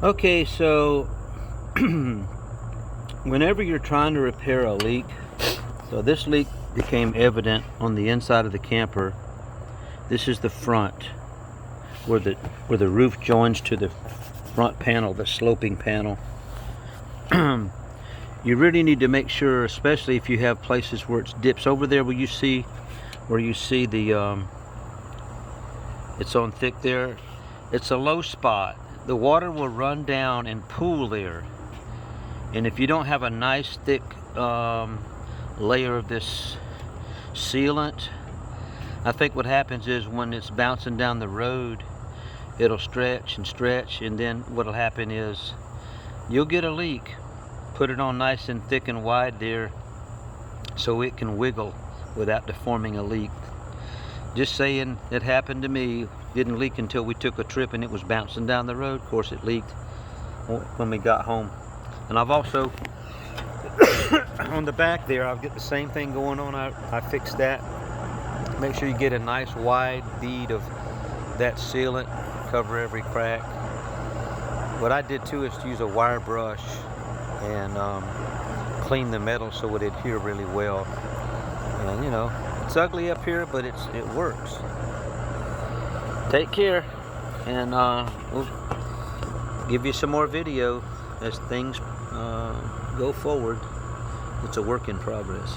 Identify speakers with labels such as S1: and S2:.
S1: Okay, so whenever you're trying to repair a leak, so this leak became evident on the inside of the camper. This is the front where the roof joins to the front panel, the sloping panel. You really need to make sure, especially if you have places where it dips over there where you see the it's on thick there. It's a low spot. The water will run down and pool there, and if you don't have a nice thick layer of this sealant, I think what happens is when it's bouncing down the road, it'll stretch and stretch, and then what'll happen is you'll get a leak. Put it on nice and thick and wide there so it can wiggle without deforming a leak. Just saying, it happened to me. Didn't leak until we took a trip and it was bouncing down the road. Of course it leaked when we got home. And I've also on the back there, I've got the same thing going on. I fixed that. Make sure you get a nice wide bead of that sealant, cover every crack. What I did too is to use a wire brush and clean the metal so it would adhere really well. And you know, it's ugly up here, but it works. Take care, and we'll give you some more video as things go forward. It's a work in progress.